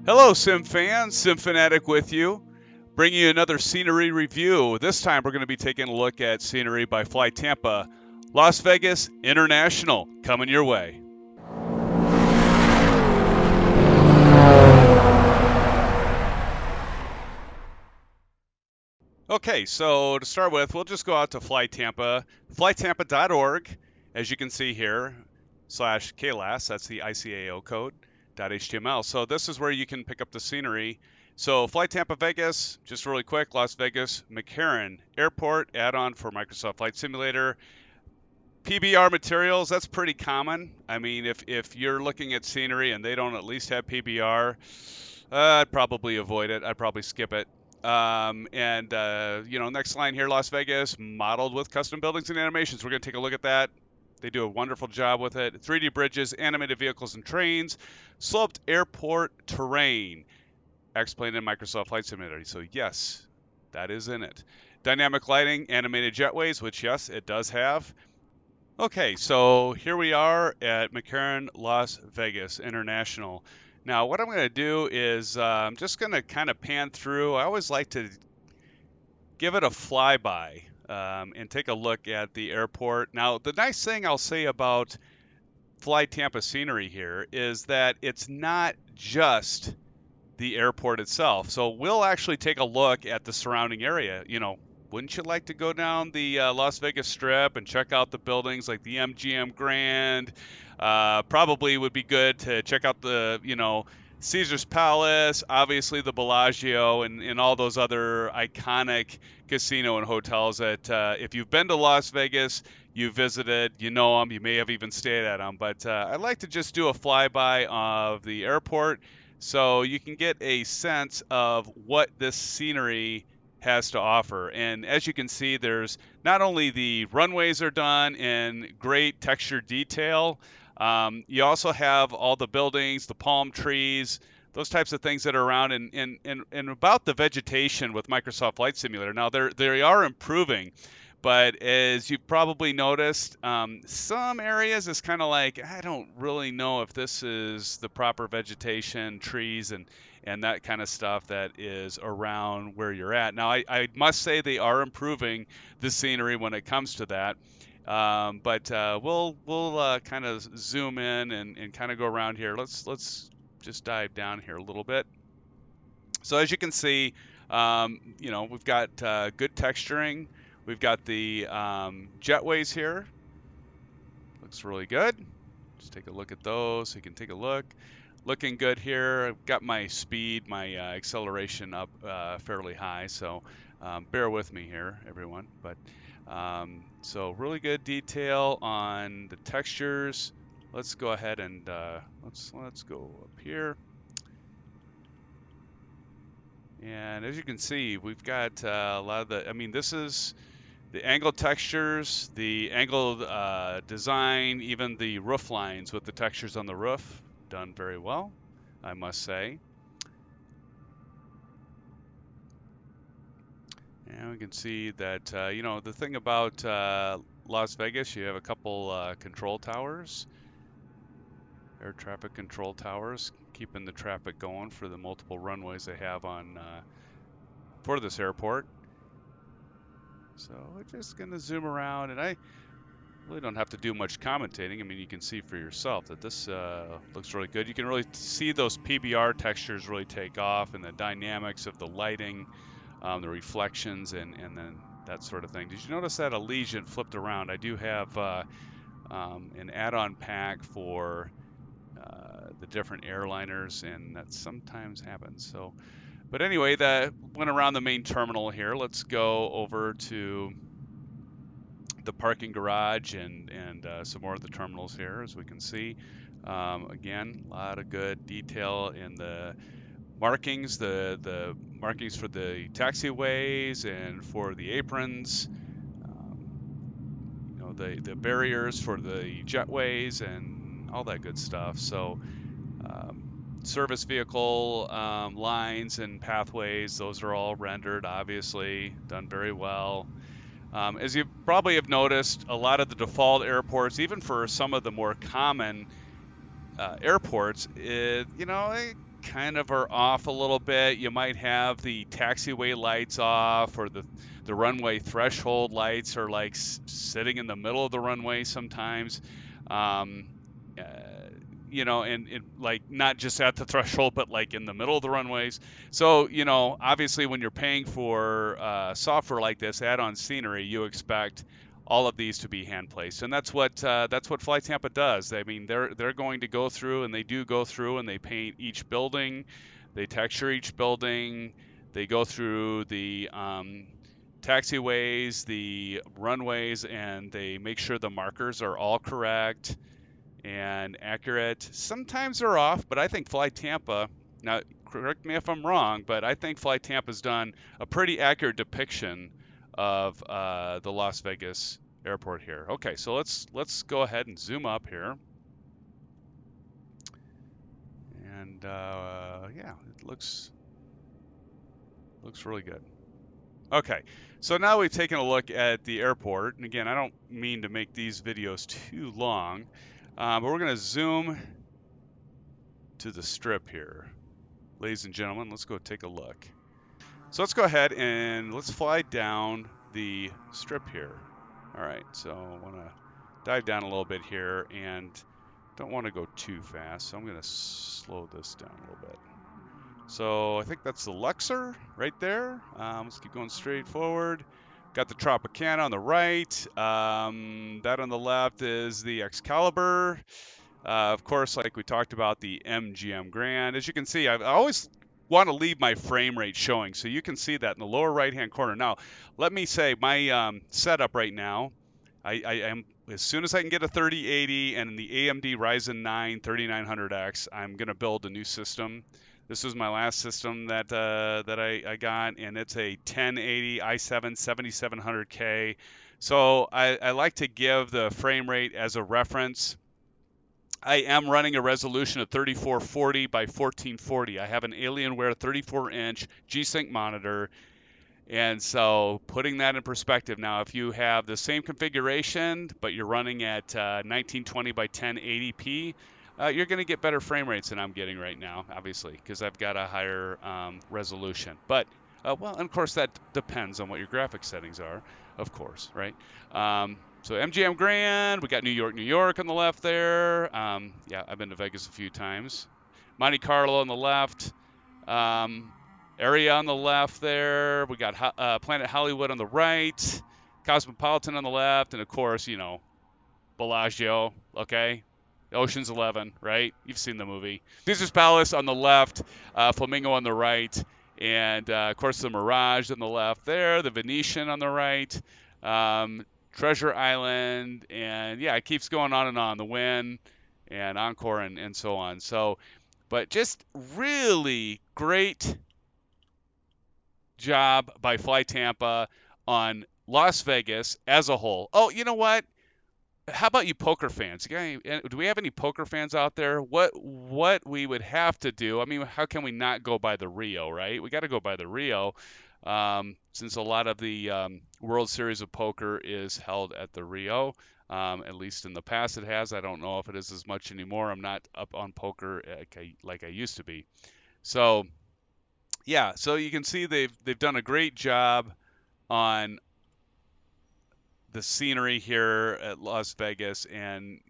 Hello, Sim fans. Sim Fanatic with you, bringing you another scenery review. This time we're going to be taking a look at scenery by FlyTampa, Las Vegas International, coming your way. Okay, so to start with, we'll just go out to FlyTampa, flytampa.org, as you can see here, /KLAS, that's the ICAO code, .html. So this is where you can pick up the scenery. So FlyTampa Vegas, just really quick, Las Vegas McCarran Airport, add-on for Microsoft Flight Simulator. PBR materials, that's pretty common. I mean, if you're looking at scenery and they don't at least have PBR, I'd probably avoid it. I'd probably skip it. Next line here, Las Vegas, modeled with custom buildings and animations. We're going to take a look at that. They do a wonderful job with it. 3D bridges, animated vehicles and trains, sloped airport terrain, explained in Microsoft Flight Simulator. So yes, that is in it. Dynamic lighting, animated jetways, which yes, it does have. Okay, so here we are at McCarran Las Vegas International. Now, what I'm going to do is I'm just going to kind of pan through. I always like to give it a flyby and take a look at the airport. Now, the nice thing I'll say about FlyTampa scenery here is that it's not just the airport itself. So we'll actually take a look at the surrounding area. You know, wouldn't you like to go down the Las Vegas Strip and check out the buildings like the MGM Grand? Probably would be good to check out the, Caesar's Palace, obviously the Bellagio, and all those other iconic casino and hotels that if you've been to Las Vegas, you visited, you know them, you may have even stayed at them. But I'd like to just do a flyby of the airport so you can get a sense of what this scenery has to offer. And as you can see, there's not only the runways are done in great texture detail, you also have all the buildings, the palm trees, those types of things that are around, and about the vegetation with Microsoft Flight Simulator. Now they are improving, but as you've probably noticed, some areas it's kind of like, I don't really know if this is the proper vegetation, trees, and that kind of stuff that is around where you're at. Now, I must say they are improving the scenery when it comes to that. We'll kind of zoom in and kind of go around here. Let's just dive down here a little bit. So as you can see, we've got good texturing. We've got the jetways here. Looks really good. Just take a look at those so you can take a look. Looking good here. I've got my speed, my acceleration up fairly high, so bear with me here, everyone. But so really good detail on the textures. Let's go ahead and let's go up here. And as you can see, we've got a lot of the, this is the angled textures, the angled design, even the roof lines with the textures on the roof, done very well, I must say. And we can see that, the thing about Las Vegas, you have a couple control towers, air traffic control towers, keeping the traffic going for the multiple runways they have on for this airport. So we're just going to zoom around, and I really don't have to do much commentating. I mean, you can see for yourself that this looks really good. You can really see those PBR textures really take off, and the dynamics of the lighting, the reflections, and then that sort of thing. Did you notice that Allegiant flipped around? I do have an add-on pack for the different airliners, and that sometimes happens. So, but anyway, that went around the main terminal here. Let's go over to the parking garage and some more of the terminals here, as we can see. Again, a lot of good detail in the markings, the markings for the taxiways and for the aprons, the barriers for the jetways and all that good stuff. So service vehicle lines and pathways, those are all rendered, obviously, done very well. As you probably have noticed, a lot of the default airports, even for some of the more common airports, they kind of are off a little bit. You might have the taxiway lights off, or the runway threshold lights are like sitting in the middle of the runway sometimes. Um, uh, and like not just at the threshold, but like in the middle of the runways. So, obviously when you're paying for software like this, add-on scenery, you expect all of these to be hand placed, and that's what FlyTampa does. I mean, they're going to go through, and they do go through, and they paint each building, they texture each building, they go through the taxiways, the runways, and they make sure the markers are all correct and accurate. Sometimes they're off, but I think FlyTampa, now correct me if I'm wrong, but I think FlyTampa's done a pretty accurate depiction of the Las Vegas airport here. Okay, so let's go ahead and zoom up here. And yeah, it looks really good. Okay, so now we've taken a look at the airport, and again, I don't mean to make these videos too long, but we're going to zoom to the strip here. Ladies and gentlemen, let's go take a look. So let's go ahead and let's fly down the strip here. All right, so I want to dive down a little bit here and don't want to go too fast, so I'm going to slow this down a little bit. So I think that's the Luxor right there. Let's keep going straight forward. Got the Tropicana on the right. That on the left is the Excalibur. Of course, like we talked about, the MGM Grand. As you can see, I always want to leave my frame rate showing, so you can see that in the lower right-hand corner. Now, let me say my setup right now, I am, as soon as I can get a 3080 and the AMD Ryzen 9 3900X, I'm going to build a new system. This was my last system that I got, and it's a 1080 i7 7700K. So I like to give the frame rate as a reference. I am running a resolution of 3440 by 1440. I have an Alienware 34-inch G-Sync monitor, and so putting that in perspective, now if you have the same configuration but you're running at 1920 by 1080p, you're going to get better frame rates than I'm getting right now, obviously, because I've got a higher resolution. But well, and of course that depends on what your graphics settings are, of course, right? So MGM Grand, we got New York, New York on the left there. Yeah, I've been to Vegas a few times. Monte Carlo on the left. Area on the left there. We got Planet Hollywood on the right. Cosmopolitan on the left. And, of course, Bellagio, okay? Ocean's 11, right? You've seen the movie. Caesar's Palace on the left. Flamingo on the right. And, of course, the Mirage on the left there. The Venetian on the right. Treasure Island. And, yeah, it keeps going on and on. The Wynn and Encore and so on. So, but just really great job by FlyTampa on Las Vegas as a whole. Oh, you know what? How about you poker fans? Do we have any poker fans out there? What we would have to do? I mean, how can we not go by the Rio, right? We got to go by the Rio, since a lot of the World Series of Poker is held at the Rio. At least in the past it has. I don't know if it is as much anymore. I'm not up on poker like I used to be. So yeah, so you can see they've done a great job on the scenery here at Las Vegas, and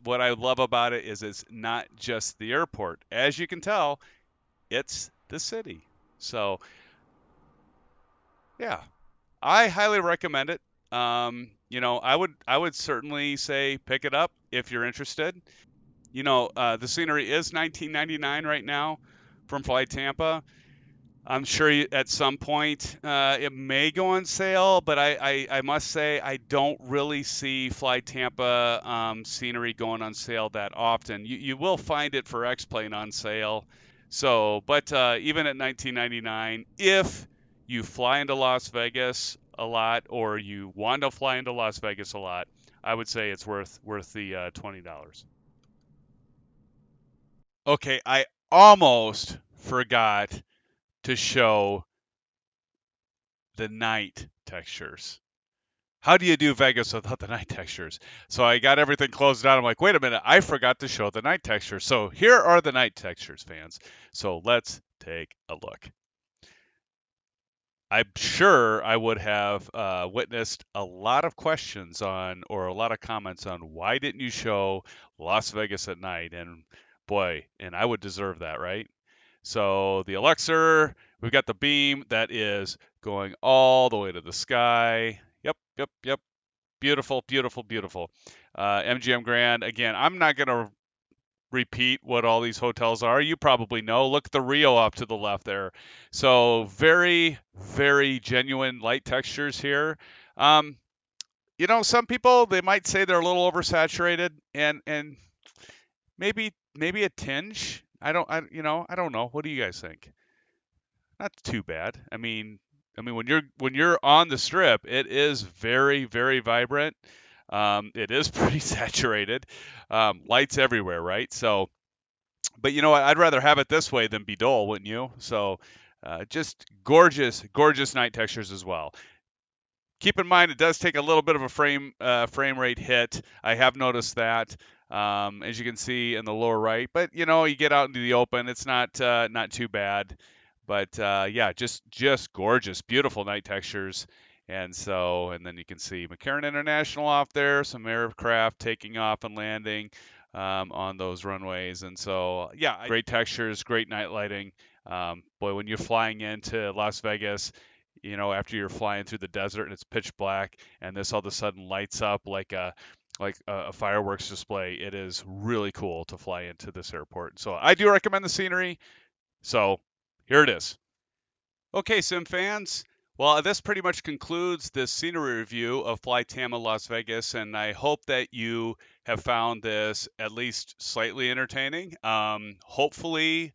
what I love about it is it's not just the airport. As you can tell, it's the city. So yeah, I highly recommend it. I would certainly say pick it up if you're interested. The scenery is $19.99 right now from FlyTampa. I'm sure at some point it may go on sale, but I must say I don't really see FlyTampa scenery going on sale that often. You will find it for X-Plane on sale. So, but even at $19.99, if you fly into Las Vegas a lot or you want to fly into Las Vegas a lot, I would say it's worth the $20. Okay, I almost forgot to show the night textures. how do you do Vegas without the night textures? So I got everything closed down. I'm like, wait a minute, I forgot to show the night textures. So here are the night textures, fans. So let's take a look. I'm sure I would have witnessed a lot of questions on, or a lot of comments on, why didn't you show Las Vegas at night? And boy, and I would deserve that, right? So the Elixir, we've got the beam that is going all the way to the sky. Yep, yep, yep. Beautiful, beautiful, beautiful. MGM Grand, again, I'm not going to repeat what all these hotels are. You probably know. Look at the Rio up to the left there. So very, very genuine light textures here. Um, some people, they might say they're a little oversaturated, and maybe a tinge. I don't know. What do you guys think? Not too bad. I mean, when you're on the strip, it is very, very vibrant. It is pretty saturated. Lights everywhere, right? So, but you know what? I'd rather have it this way than be dull, wouldn't you? So, just gorgeous, gorgeous night textures as well. Keep in mind, it does take a little bit of a frame rate hit. I have noticed that, as you can see in the lower right. But you get out into the open, it's not too bad. But yeah, just gorgeous, beautiful night textures. And then you can see McCarran International off there, some aircraft taking off and landing on those runways. And so, yeah, great textures, great night lighting. Boy, when you're flying into Las Vegas, after you're flying through the desert and it's pitch black, and this all of a sudden lights up like a fireworks display. It is really cool to fly into this airport. So I do recommend the scenery. So here it is. Okay, Sim fans. Well, this pretty much concludes this scenery review of FlyTampa Las Vegas, and I hope that you have found this at least slightly entertaining. Hopefully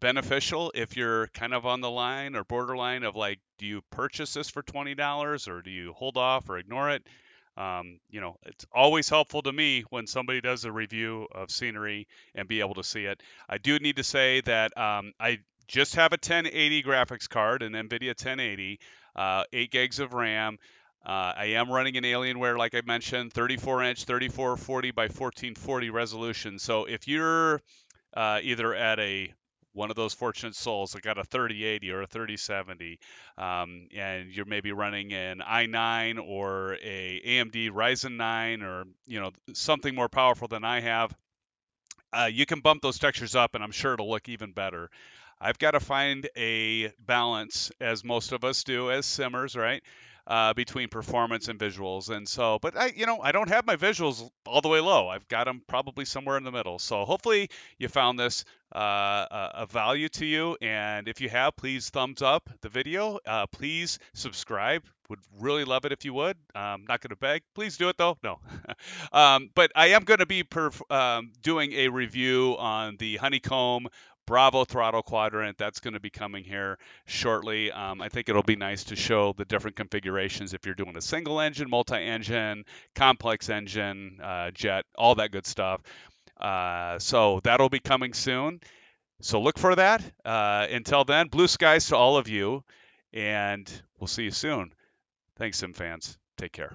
beneficial if you're kind of on the line or borderline of, like, do you purchase this for $20 or do you hold off or ignore it? It's always helpful to me when somebody does a review of scenery and be able to see it. I do need to say that I just have a 1080 graphics card, an NVIDIA 1080, 8 gigs of RAM. I am running an Alienware, like I mentioned, 34-inch, 3440 by 1440 resolution. So if you're either at one of those fortunate souls that got a 3080 or a 3070, and you're maybe running an i9 or a AMD Ryzen 9, or something more powerful than I have, you can bump those textures up, and I'm sure it'll look even better. I've got to find a balance, as most of us do as simmers, right? Between performance and visuals. And so, but I don't have my visuals all the way low. I've got them probably somewhere in the middle. So hopefully you found this a value to you. And if you have, please thumbs up the video. Please subscribe. Would really love it if you would. Not going to beg. Please do it though. No. But I am going to be doing a review on the Honeycomb Bravo throttle quadrant. That's going to be coming here shortly. I think it'll be nice to show the different configurations if you're doing a single engine, multi-engine, complex engine, jet, all that good stuff. So that'll be coming soon. So look for that. Until then, blue skies to all of you, and we'll see you soon. Thanks, Sim fans. Take care.